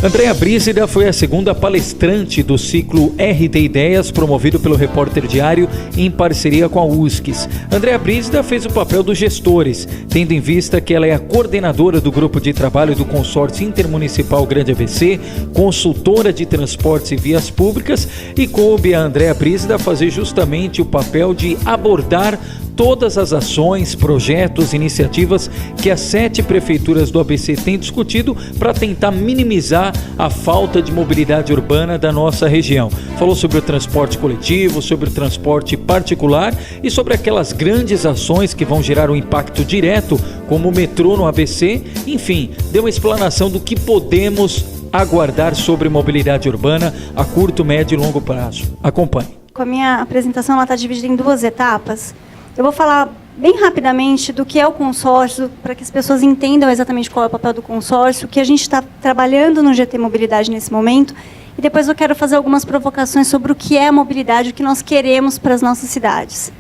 Andréa Brísida foi a segunda palestrante do ciclo RD Ideias, promovido pelo Repórter Diário em parceria com a USCS. Andréa Brísida fez o papel dos gestores, tendo em vista que ela é a coordenadora do grupo de trabalho do Consórcio Intermunicipal Grande ABC, consultora de transportes e vias públicas, e coube a Andréa Brísida fazer justamente o papel de abordar todas as ações, projetos, iniciativas que as 7 prefeituras do ABC têm discutido para tentar minimizar a falta de mobilidade urbana da nossa região. Falou sobre o transporte coletivo, sobre o transporte particular e sobre aquelas grandes ações que vão gerar um impacto direto, como o metrô no ABC. Enfim, deu uma explanação do que podemos aguardar sobre mobilidade urbana a curto, médio e longo prazo. Acompanhe. Com a minha apresentação, ela está dividida em 2 etapas. Eu vou falar bem rapidamente do que é o consórcio, para que as pessoas entendam exatamente qual é o papel do consórcio, o que a gente está trabalhando no GT Mobilidade nesse momento, e depois eu quero fazer algumas provocações sobre o que é a mobilidade, o que nós queremos para as nossas cidades.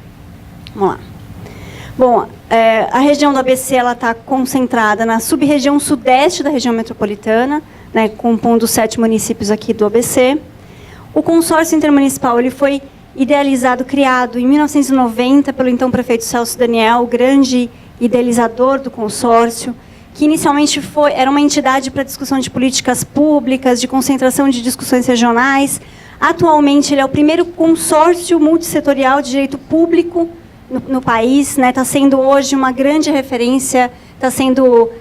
Vamos lá. Bom, a região do ABC está concentrada na sub-região sudeste da região metropolitana, né, compondo 7 municípios aqui do ABC. O consórcio intermunicipal ele foi idealizado, criado em 1990 pelo então prefeito Celso Daniel, o grande idealizador do consórcio, que inicialmente era uma entidade para discussão de políticas públicas, de concentração de discussões regionais. Atualmente, ele é o primeiro consórcio multissetorial de direito público no país, né? Está sendo hoje uma grande referência, está sendo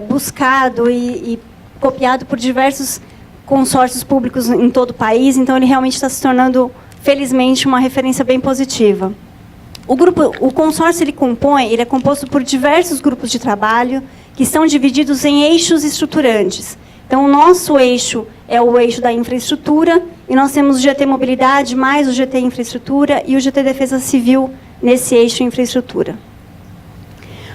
buscado e copiado por diversos consórcios públicos em todo o país, então ele realmente está se tornando, felizmente, uma referência bem positiva. O consórcio ele é composto por diversos grupos de trabalho que estão divididos em eixos estruturantes. Então, o nosso eixo é o eixo da infraestrutura, e nós temos o GT Mobilidade, mais o GT Infraestrutura e o GT Defesa Civil nesse eixo infraestrutura.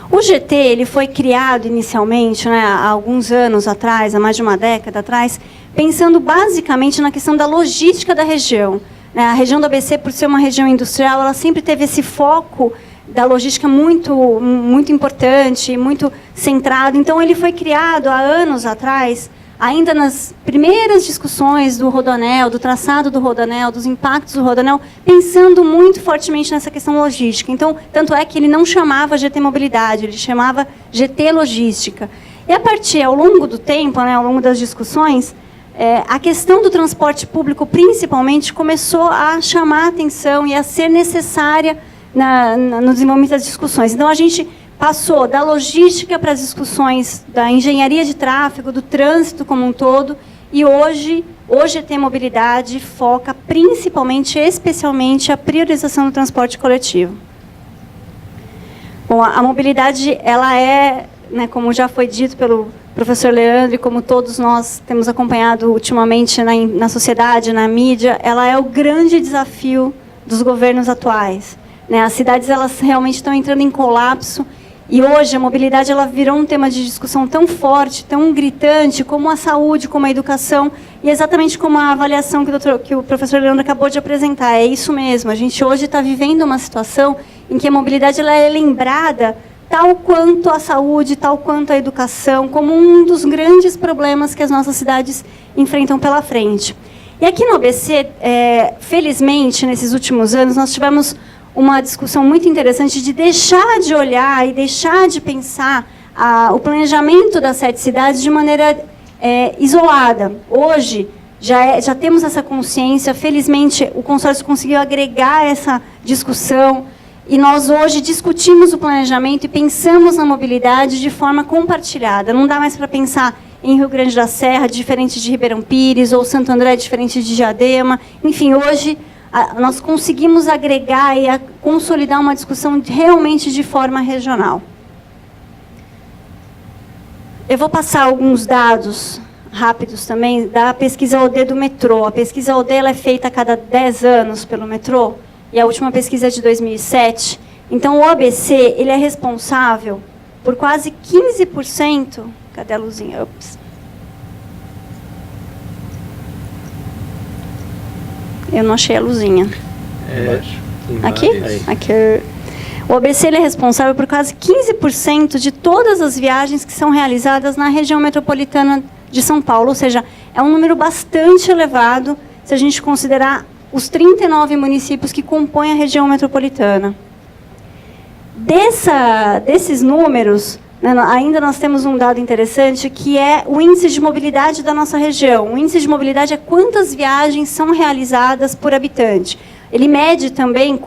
O GT ele foi criado inicialmente, né, há alguns anos atrás, há mais de uma década atrás, pensando basicamente na questão da logística da região. A região do ABC, por ser uma região industrial, ela sempre teve esse foco da logística muito, muito importante, muito centrado. Então, ele foi criado há anos atrás, ainda nas primeiras discussões do Rodoanel, do traçado do Rodoanel, dos impactos do Rodoanel, pensando muito fortemente nessa questão logística. Então, tanto é que ele não chamava GT Mobilidade, ele chamava GT Logística. E a partir, ao longo do tempo, né, ao longo das discussões, a questão do transporte público, principalmente, começou a chamar a atenção e a ser necessária no desenvolvimento das discussões. Então, a gente passou da logística para as discussões da engenharia de tráfego, do trânsito como um todo, e hoje o GT Mobilidade foca principalmente, especialmente, a priorização do transporte coletivo. Bom, a mobilidade, ela é, né, como já foi dito pelo professor Leandro, e como todos nós temos acompanhado ultimamente na sociedade, na mídia, ela é o grande desafio dos governos atuais. Né? As cidades elas realmente estão entrando em colapso, e hoje a mobilidade ela virou um tema de discussão tão forte, tão gritante, como a saúde, como a educação, e exatamente como a avaliação que o professor Leandro acabou de apresentar. É isso mesmo, a gente hoje está vivendo uma situação em que a mobilidade ela é lembrada tal quanto a saúde, tal quanto a educação, como um dos grandes problemas que as nossas cidades enfrentam pela frente. E aqui no ABC, felizmente, nesses últimos anos, nós tivemos uma discussão muito interessante de deixar de olhar e deixar de pensar o planejamento das 7 cidades de maneira isolada. Hoje, já temos essa consciência, felizmente, o consórcio conseguiu agregar essa discussão, e nós hoje discutimos o planejamento e pensamos na mobilidade de forma compartilhada. Não dá mais para pensar em Rio Grande da Serra, diferente de Ribeirão Pires, ou Santo André, diferente de Diadema. Enfim, hoje nós conseguimos agregar e consolidar uma discussão realmente de forma regional. Eu vou passar alguns dados rápidos também da pesquisa OD do metrô. A pesquisa OD ela é feita a cada 10 anos pelo metrô, e a última pesquisa é de 2007. Então, o ABC ele é responsável por quase 15%... Cadê a luzinha? Ops. Eu não achei a luzinha. Aqui? Aqui. O ABC ele é responsável por quase 15% de todas as viagens que são realizadas na região metropolitana de São Paulo, ou seja, é um número bastante elevado se a gente considerar os 39 municípios que compõem a região metropolitana. Desses números, né, ainda nós temos um dado interessante, que é o índice de mobilidade da nossa região. O índice de mobilidade é quantas viagens são realizadas por habitante. Ele mede também,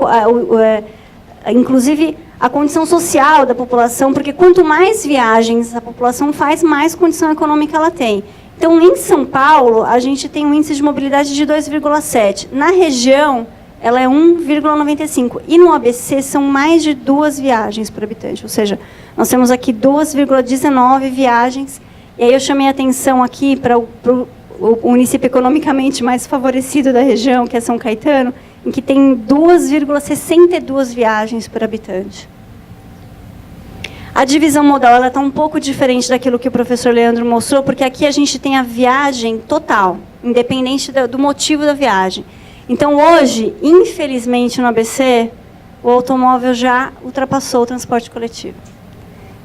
inclusive, a condição social da população, porque quanto mais viagens a população faz, mais condição econômica ela tem. Então, em São Paulo, a gente tem um índice de mobilidade de 2,7. Na região, ela é 1,95. E no ABC, são mais de 2 viagens por habitante. Ou seja, nós temos aqui 2,19 viagens. E aí eu chamei a atenção aqui para o município economicamente mais favorecido da região, que é São Caetano, em que tem 2,62 viagens por habitante. A divisão modal está um pouco diferente daquilo que o professor Leandro mostrou, porque aqui a gente tem a viagem total, independente do motivo da viagem. Então, hoje, infelizmente, no ABC, o automóvel já ultrapassou o transporte coletivo.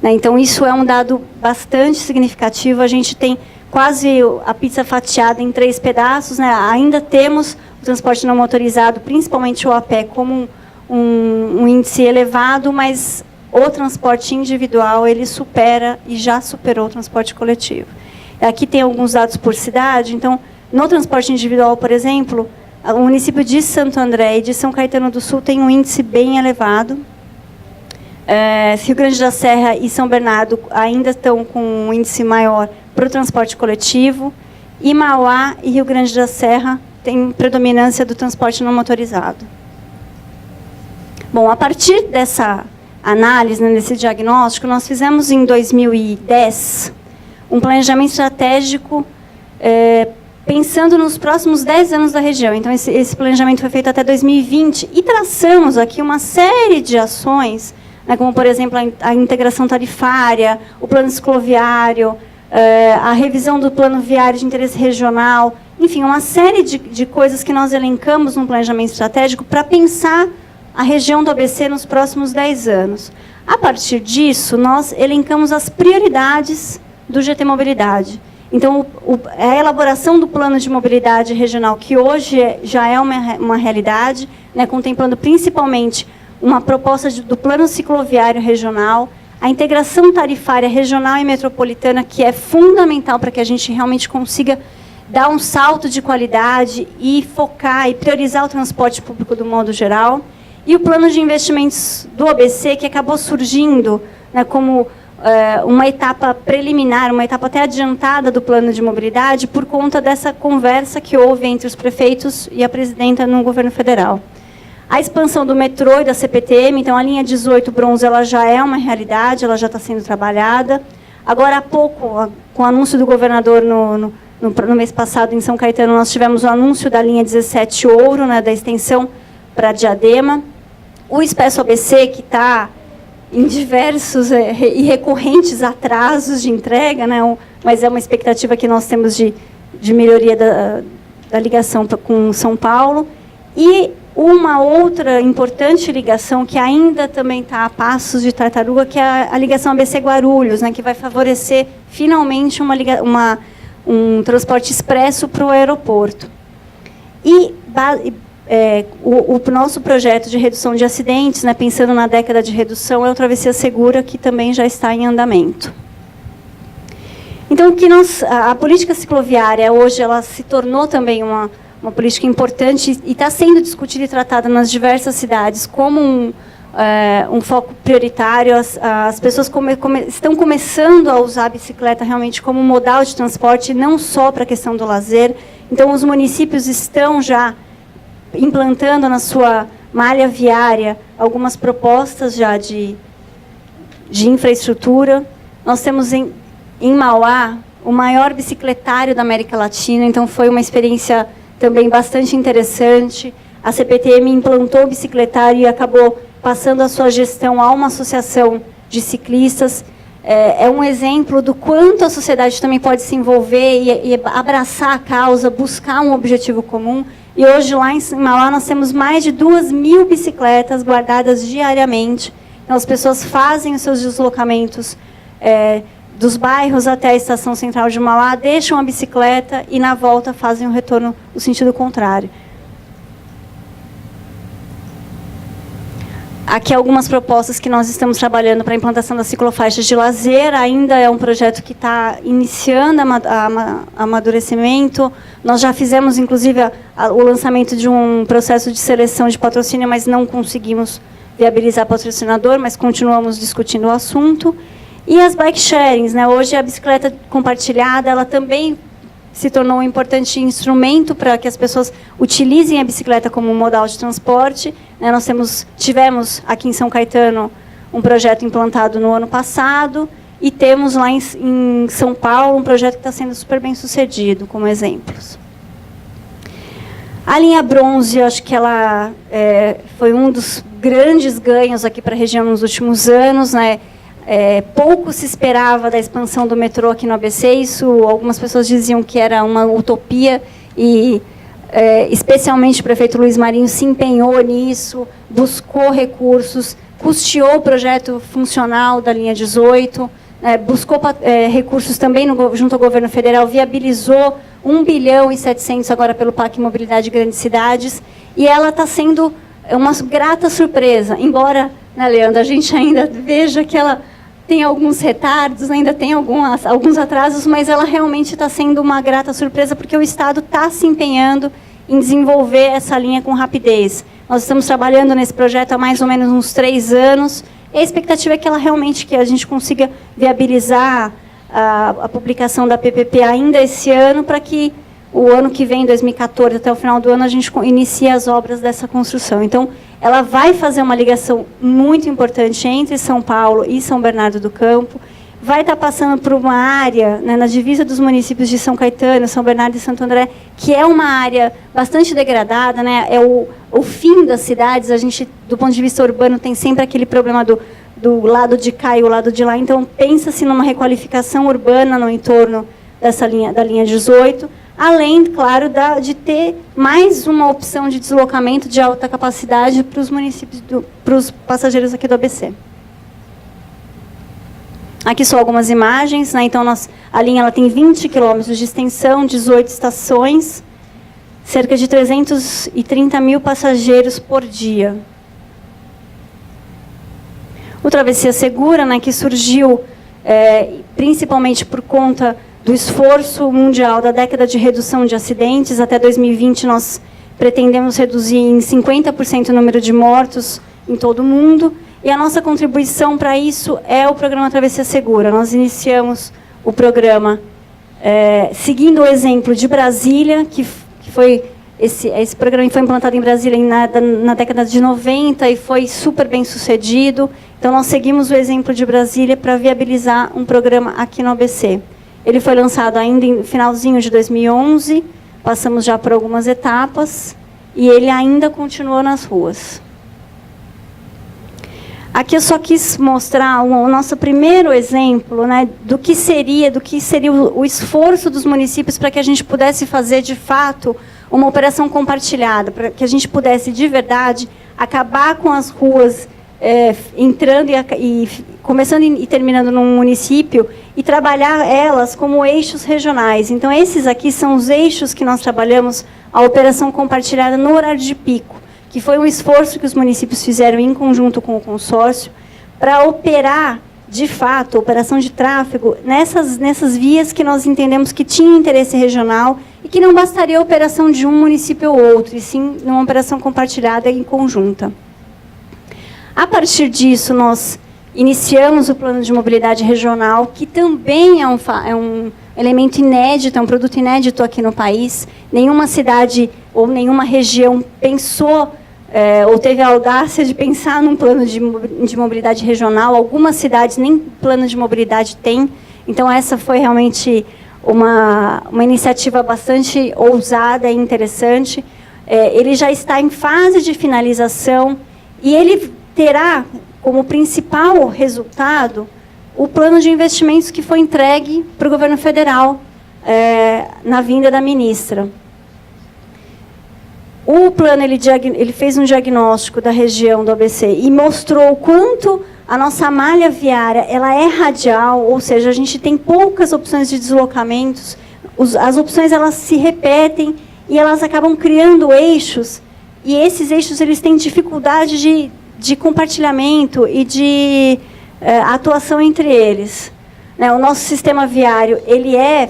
Né? Então, isso é um dado bastante significativo. A gente tem quase a pizza fatiada em 3 pedaços. Né? Ainda temos o transporte não motorizado, principalmente o a pé, como um índice elevado, mas o transporte individual, ele supera e já superou o transporte coletivo. Aqui tem alguns dados por cidade. Então, no transporte individual, por exemplo, o município de Santo André e de São Caetano do Sul tem um índice bem elevado. Rio Grande da Serra e São Bernardo ainda estão com um índice maior para o transporte coletivo. E Mauá e Rio Grande da Serra têm predominância do transporte não motorizado. Bom, a partir dessa análise, né, desse diagnóstico, nós fizemos em 2010 um planejamento estratégico pensando nos próximos 10 anos da região. Então, esse planejamento foi feito até 2020 e traçamos aqui uma série de ações, né, como, por exemplo, a integração tarifária, o plano cicloviário, a revisão do plano viário de interesse regional, enfim, uma série de coisas que nós elencamos no planejamento estratégico para pensar a região do ABC nos próximos 10 anos. A partir disso, nós elencamos as prioridades do GT Mobilidade. Então, a elaboração do plano de mobilidade regional, que hoje já é uma realidade, né, contemplando principalmente uma proposta do plano cicloviário regional, a integração tarifária regional e metropolitana, que é fundamental para que a gente realmente consiga dar um salto de qualidade e focar e priorizar o transporte público do modo geral, e o plano de investimentos do ABC, que acabou surgindo, né, como uma etapa preliminar, uma etapa até adiantada do plano de mobilidade, por conta dessa conversa que houve entre os prefeitos e a presidenta no governo federal. A expansão do metrô e da CPTM, então a linha 18 bronze, ela já é uma realidade, ela já está sendo trabalhada. Agora há pouco, com o anúncio do governador no mês passado em São Caetano, nós tivemos o anúncio da linha 17 ouro, né, da extensão para Diadema. O Expresso ABC, que está em diversos e recorrentes atrasos de entrega, né, mas é uma expectativa que nós temos de melhoria da ligação com São Paulo. E uma outra importante ligação, que ainda também está a passos de tartaruga, que é a ligação ABC-Guarulhos, né, que vai favorecer, finalmente, um transporte expresso para o aeroporto. E o nosso projeto de redução de acidentes, né, pensando na década de redução, é o Travessia Segura, que também já está em andamento. Então, a política cicloviária, hoje, ela se tornou também uma política importante e está sendo discutida e tratada nas diversas cidades como um foco prioritário. As pessoas estão começando a usar a bicicleta realmente como modal de transporte, não só para a questão do lazer. Então, os municípios estão já implantando na sua malha viária algumas propostas já de infraestrutura. Nós temos em Mauá o maior bicicletário da América Latina, então foi uma experiência também bastante interessante. A CPTM implantou o bicicletário e acabou passando a sua gestão a uma associação de ciclistas. É um exemplo do quanto a sociedade também pode se envolver e abraçar a causa, buscar um objetivo comum. E hoje, lá em Mauá, nós temos mais de 2.000 bicicletas guardadas diariamente. Então, as pessoas fazem os seus deslocamentos dos bairros até a estação central de Mauá, deixam a bicicleta e na volta fazem o retorno no sentido contrário. Aqui algumas propostas que nós estamos trabalhando para a implantação das ciclofaixas de lazer. Ainda é um projeto que está iniciando amadurecimento. Nós já fizemos, inclusive, o lançamento de um processo de seleção de patrocínio, mas não conseguimos viabilizar patrocinador, mas continuamos discutindo o assunto. E as bike sharings, né? Hoje a bicicleta compartilhada, ela também se tornou um importante instrumento para que as pessoas utilizem a bicicleta como modal de transporte. Nós tivemos aqui em São Caetano um projeto implantado no ano passado e temos lá em São Paulo um projeto que está sendo super bem sucedido, como exemplos. A linha bronze, acho que ela foi um dos grandes ganhos aqui para a região nos últimos anos, né? Pouco se esperava da expansão do metrô aqui no ABC, isso algumas pessoas diziam que era uma utopia e especialmente o prefeito Luiz Marinho se empenhou nisso, buscou recursos, custeou o projeto funcional da linha 18, buscou recursos também junto ao governo federal, viabilizou 1 bilhão e 700 agora pelo PAC Mobilidade Grandes Cidades, e ela está sendo uma grata surpresa, embora, né, Leandro, a gente ainda veja que ela tem alguns retardos, ainda tem alguns atrasos, mas ela realmente está sendo uma grata surpresa, porque o Estado está se empenhando em desenvolver essa linha com rapidez. Nós estamos trabalhando nesse projeto há mais ou menos uns 3 anos, e a expectativa é que a gente consiga viabilizar a publicação da PPP ainda esse ano, para que o ano que vem, 2014, até o final do ano, a gente inicie as obras dessa construção. Então, ela vai fazer uma ligação muito importante entre São Paulo e São Bernardo do Campo, vai estar passando por uma área, né, na divisa dos municípios de São Caetano, São Bernardo e Santo André, que é uma área bastante degradada, né, é o fim das cidades. A gente, do ponto de vista urbano, tem sempre aquele problema do lado de cá e o lado de lá. Então, pensa-se numa requalificação urbana no entorno da linha 18, além, claro, de ter mais uma opção de deslocamento de alta capacidade para os municípios, para os passageiros aqui do ABC. Aqui são algumas imagens, né? Então, a linha ela tem 20 quilômetros de extensão, 18 estações, cerca de 330 mil passageiros por dia. O Travessia Segura, né, que surgiu principalmente por conta do esforço mundial da década de redução de acidentes. Até 2020, nós pretendemos reduzir em 50% o número de mortos em todo o mundo. E a nossa contribuição para isso é o programa Travessia Segura. Nós iniciamos o programa seguindo o exemplo de Brasília, que foi esse programa foi implantado em Brasília na década de 90 e foi super bem sucedido. Então, nós seguimos o exemplo de Brasília para viabilizar um programa aqui no ABC. Ele foi lançado ainda em finalzinho de 2011, passamos já por algumas etapas, e ele ainda continua nas ruas. Aqui eu só quis mostrar o nosso primeiro exemplo, né, do que seria o esforço dos municípios para que a gente pudesse fazer, de fato, uma operação compartilhada, para que a gente pudesse, de verdade, acabar com as ruas entrando e começando e terminando num município e trabalhar elas como eixos regionais. Então, esses aqui são os eixos que nós trabalhamos a operação compartilhada no horário de pico, que foi um esforço que os municípios fizeram em conjunto com o consórcio para operar, de fato, a operação de tráfego nessas vias que nós entendemos que tinham interesse regional e que não bastaria a operação de um município ou outro, e sim numa operação compartilhada e conjunta. A partir disso, nós iniciamos o plano de mobilidade regional, que também é um elemento inédito, é um produto inédito aqui no país. Nenhuma cidade ou nenhuma região pensou ou teve a audácia de pensar num plano de mobilidade regional. Algumas cidades nem plano de mobilidade têm. Então, essa foi realmente uma iniciativa bastante ousada e interessante. Ele já está em fase de finalização e ele terá como principal resultado o plano de investimentos que foi entregue para o governo federal na vinda da ministra. O plano ele fez um diagnóstico da região do ABC e mostrou o quanto a nossa malha viária ela é radial, ou seja, a gente tem poucas opções de deslocamentos, as opções elas se repetem e elas acabam criando eixos, e esses eixos eles têm dificuldade de compartilhamento e de atuação entre eles. O nosso sistema viário ele é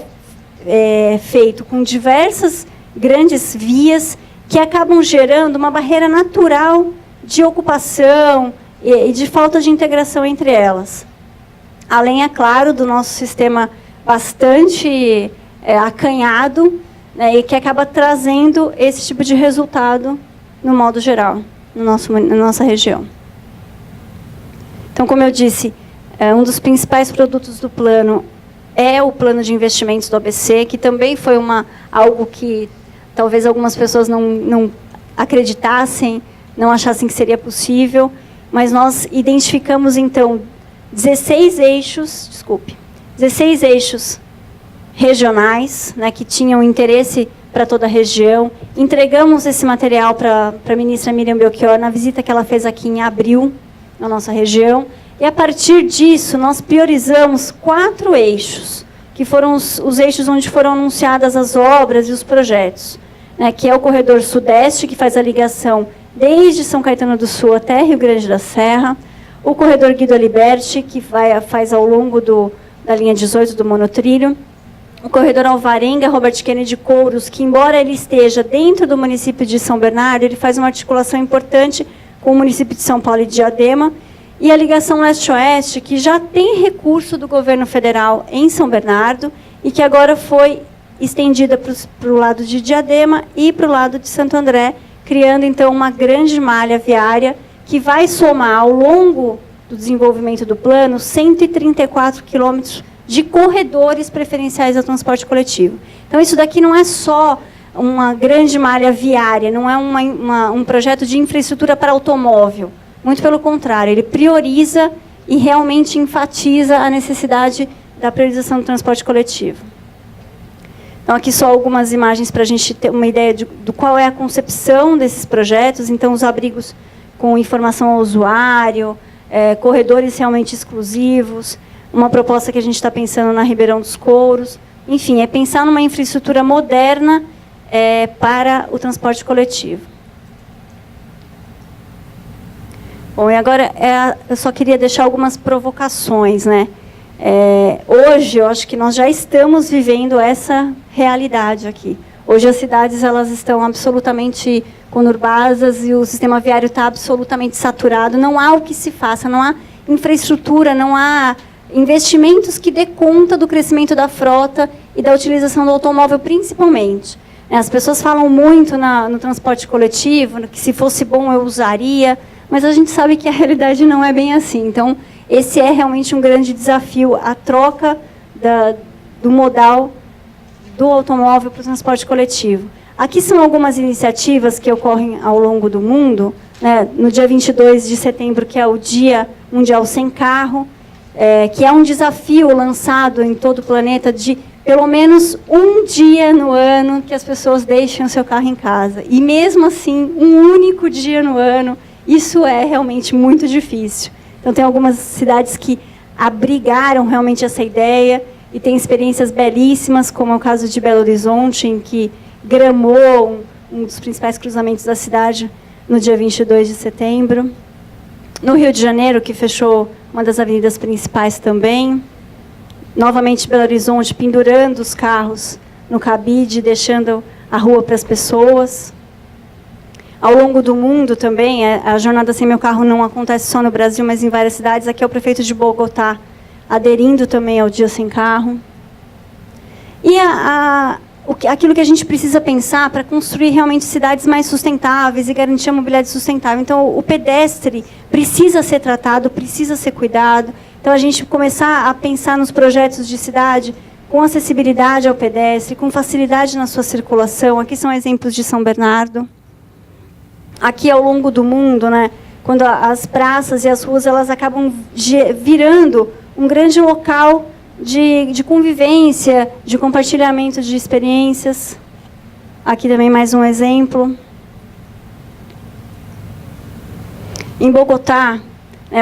feito com diversas grandes vias que acabam gerando uma barreira natural de ocupação e de falta de integração entre elas. Além, é claro, do nosso sistema bastante acanhado, né, e que acaba trazendo esse tipo de resultado no modo geral, na nossa região. Então, como eu disse, um dos principais produtos do plano é o plano de investimentos do ABC, que também foi algo que talvez algumas pessoas não acreditassem, não achassem que seria possível, mas nós identificamos, então, 16 eixos regionais, né, que tinham interesse para toda a região. Entregamos esse material para a ministra Miriam Belchior na visita que ela fez aqui em abril, na nossa região. E, a partir disso, nós priorizamos 4 eixos, que foram os eixos onde foram anunciadas as obras e os projetos, né, que é o Corredor Sudeste, que faz a ligação desde São Caetano do Sul até Rio Grande da Serra, o Corredor Guido Aliberti, que faz ao longo da linha 18 do monotrilho, o Corredor Alvarenga, Robert Kennedy Couros, que, embora ele esteja dentro do município de São Bernardo, ele faz uma articulação importante com o município de São Paulo e de Diadema, e a ligação leste-oeste, que já tem recurso do governo federal em São Bernardo, e que agora foi estendida para o lado de Diadema e para o lado de Santo André, criando, então, uma grande malha viária que vai somar, ao longo do desenvolvimento do plano, 134 quilômetros de corredores preferenciais ao transporte coletivo. Então, isso daqui não é só uma grande malha viária, não é um projeto de infraestrutura para automóvel. Muito pelo contrário, ele prioriza e realmente enfatiza a necessidade da priorização do transporte coletivo. Então, aqui só algumas imagens para a gente ter uma ideia do qual é a concepção desses projetos. Então, os abrigos com informação ao usuário, corredores realmente exclusivos, uma proposta que a gente está pensando na Ribeirão dos Couros. Enfim, é pensar numa infraestrutura moderna para o transporte coletivo. Bom, e agora eu só queria deixar algumas provocações, né? Hoje, eu acho que nós já estamos vivendo essa realidade aqui. Hoje, as cidades elas estão absolutamente conurbasas e o sistema viário está absolutamente saturado. Não há o que se faça, não há infraestrutura, não há investimentos que dê conta do crescimento da frota e da utilização do automóvel, principalmente. As pessoas falam muito no transporte coletivo, que se fosse bom eu usaria, mas a gente sabe que a realidade não é bem assim. Então, esse é realmente um grande desafio, a troca do modal do automóvel para o transporte coletivo. Aqui são algumas iniciativas que ocorrem ao longo do mundo, né? No dia 22 de setembro, que é o Dia Mundial Sem Carro, que é um desafio lançado em todo o planeta de, pelo menos, um dia no ano que as pessoas deixem o seu carro em casa. E, mesmo assim, um único dia no ano, isso é realmente muito difícil. Então, tem algumas cidades que abrigaram realmente essa ideia e tem experiências belíssimas, como é o caso de Belo Horizonte, em que gramou um dos principais cruzamentos da cidade no dia 22 de setembro. No Rio de Janeiro, que fechou uma das avenidas principais também. Novamente, Belo Horizonte, pendurando os carros no cabide, deixando a rua para as pessoas. Ao longo do mundo também, a Jornada Sem Meu Carro não acontece só no Brasil, mas em várias cidades. Aqui é o prefeito de Bogotá aderindo também ao Dia Sem Carro. E aquilo que a gente precisa pensar para construir realmente cidades mais sustentáveis e garantir a mobilidade sustentável. Então, o pedestre precisa ser tratado, precisa ser cuidado. Então, a gente começar a pensar nos projetos de cidade com acessibilidade ao pedestre, com facilidade na sua circulação. Aqui são exemplos de São Bernardo. Aqui, ao longo do mundo, né, quando as praças e as ruas elas acabam virando um grande local de convivência, de compartilhamento de experiências. Aqui também mais um exemplo. Em Bogotá,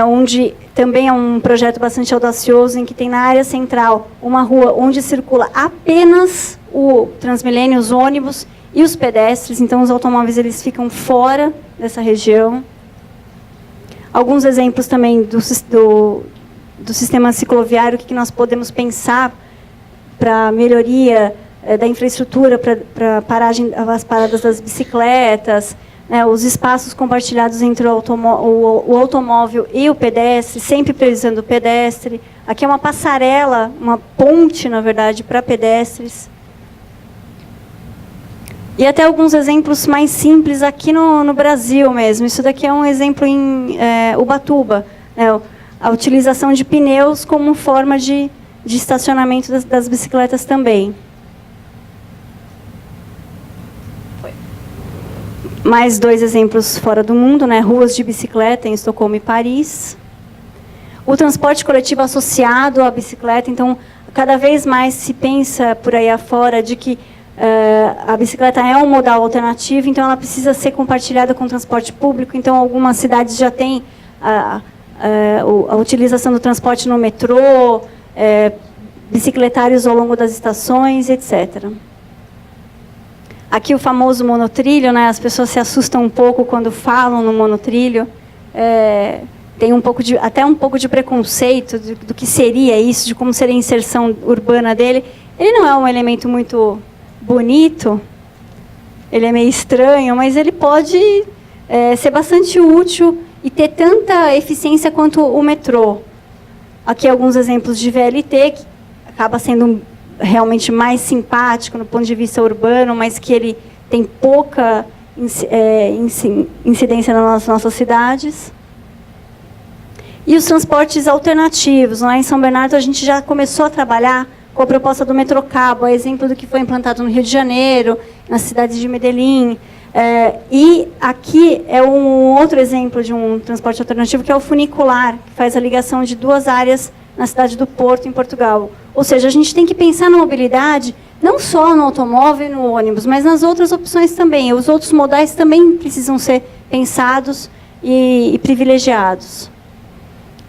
onde também é um projeto bastante audacioso, em que tem na área central uma rua onde circula apenas o Transmilênio, os ônibus e os pedestres, então os automóveis eles ficam fora dessa região. Alguns exemplos também do sistema cicloviário, o que nós podemos pensar para melhoria da infraestrutura, para as paradas das bicicletas, né, os espaços compartilhados entre o automóvel e o pedestre, sempre priorizando o pedestre. Aqui é uma passarela, uma ponte, na verdade, para pedestres. E até alguns exemplos mais simples aqui no Brasil mesmo. Isso daqui é um exemplo em Ubatuba, né, a utilização de pneus como forma de estacionamento das bicicletas também. Mais 2 exemplos fora do mundo, né? Ruas de bicicleta em Estocolmo e Paris. O transporte coletivo associado à bicicleta. Então, cada vez mais se pensa por aí afora de que a bicicleta é um modal alternativo, então ela precisa ser compartilhada com o transporte público. Então, algumas cidades já têm a utilização do transporte no metrô, bicicletários ao longo das estações, etc. Aqui o famoso monotrilho, né? As pessoas se assustam um pouco quando falam no monotrilho. Tem até um pouco de preconceito do que seria isso, de como seria a inserção urbana dele. Ele não é um elemento muito bonito, ele é meio estranho, mas ele pode ser bastante útil e ter tanta eficiência quanto o metrô. Aqui alguns exemplos de VLT, que acaba sendo realmente mais simpático no ponto de vista urbano, mas que ele tem pouca incidência nas nossas cidades. E os transportes alternativos. Lá em São Bernardo, a gente já começou a trabalhar com a proposta do Metrocabo, a exemplo do que foi implantado no Rio de Janeiro, nas cidades de Medellín. E aqui é um outro exemplo de um transporte alternativo, que é o funicular, que faz a ligação de 2 áreas na cidade do Porto, em Portugal. Ou seja, a gente tem que pensar na mobilidade, não só no automóvel e no ônibus, mas nas outras opções também. Os outros modais também precisam ser pensados e privilegiados.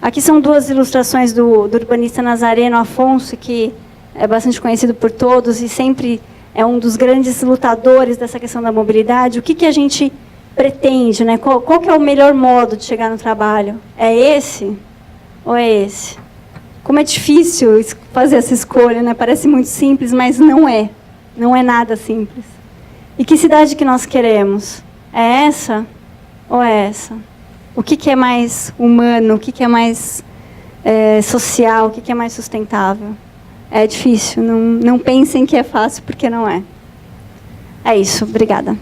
Aqui são 2 ilustrações do urbanista Nazareno Afonso, que é bastante conhecido por todos e sempre é um dos grandes lutadores dessa questão da mobilidade. O que a gente pretende, né? Qual que é o melhor modo de chegar no trabalho? É esse ou é esse? Como é difícil fazer essa escolha, né? Parece muito simples, mas não é. Não é nada simples. E que cidade que nós queremos? É essa ou é essa? O que é mais humano? O que é mais social? O que é mais sustentável? É difícil. Não pensem que é fácil, porque não é. É isso. Obrigada.